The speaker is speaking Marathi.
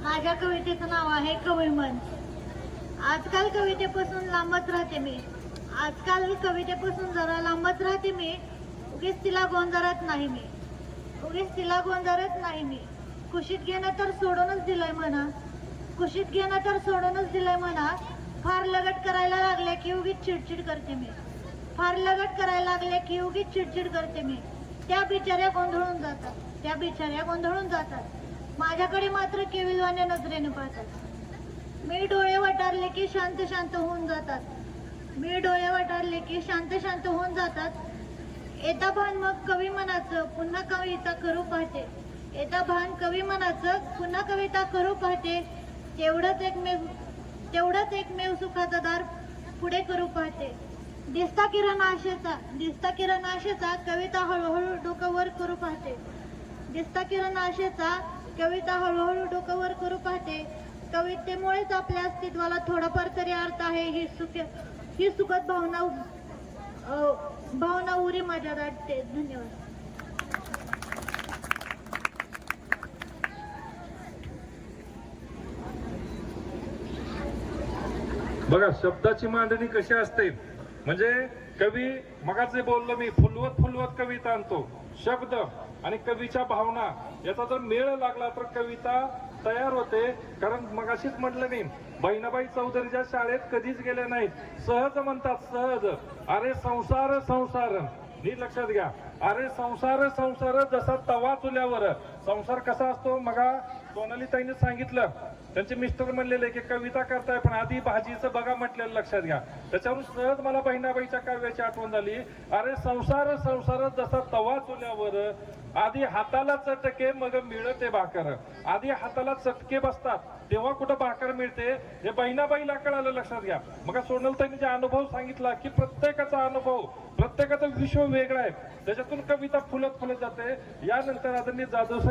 माझ्या कवितेचं नाव आहे कविमन. आजकाल कवितेपासून लांबच राहते मी. आजकाल कवितेपासून जरा लांबच राहते मी. उगीच तिला गोंजारत नाही मी. उगीच तिला गोंजारत नाही मी. कुशीत घेणं तर सोडूनच दिलंय म्हणा. कुशीत घेणं तर सोडूनच दिलंय म्हणा. फार लगट करायला लागले की उगीच चिडचिड करते मी. फार लगट करायला लागले की उगीच चिडचिड करते मी. त्या बिचाऱ्या गोंधळून जातात. त्या बिचाऱ्या गोंधळून जातात. माझ्याकडे मात्र केविलवाण्या नजरेने पाहतात. मी डोळे वटारले की शांत शांत होऊन जातात. मी डोळे वटारले की शांत शांत होऊन जातात. येता भान मग कवी मनाचं पुन्हा कविता करू पाहते. येता भान कवी मनाचं पुन्हा कविता करू पाहते. तेवढंच एकमेव सुखाचा दार पुढे करू पाहते. दिसता किरण आशेचा कविता हळूहळू डोकं वर करू पाहते. दिसता किरण आशेचा कविता हळूहळू डोकं वर करू पाहते. कवितेमुळेच आपल्या अस्तित्वाला थोडाफार तरी अर्थ आहे ही सुखद भावना उरी माझ्या दाटते. धन्यवाद. बघा शब्दाची मांडणी कशी असते. म्हणजे कवी मगाचे बोललो मी फुलवत कविता आणतो. शब्द आणि कवीच्या भावना याचा जर मेळ लागला तर कविता तयार होते. कारण मगाशीच म्हटलं मी, बहिणाबाई चौधरीच्या शाळेत कधीच गेले नाहीत. सहज म्हणतात, सहज. अरे संसार संसार, नीट लक्षात घ्या. अरे संसार संसार जसा तवा चुल्यावर. संसार कसा असतो मगा सोनाली ताईने सांगितलं. त्यांचे मिस्टर म्हणलेले की कविता करताय पण आधी भाजीचं बघा म्हटलेलं लक्षात घ्या. त्याच्यावरून सहज मला बहिणाबाईच्या काव्याची आठवण झाली. अरे संसार संसार जसा तवा चुल्यावर, आधी हाताला चटके मग मिळते भाकर. आधी हाताला चटके बसतात तेव्हा कुठं भाकर मिळते हे बहिणाबाईला कळालं. लक्षात घ्या. मग सोनलताईने जे अनुभव सांगितला की प्रत्येकाचा अनुभव, प्रत्येकाचं विश्व वेगळं आहे. त्याच्यातून कविता फुलत जाते. यानंतर आदरणीय जाधव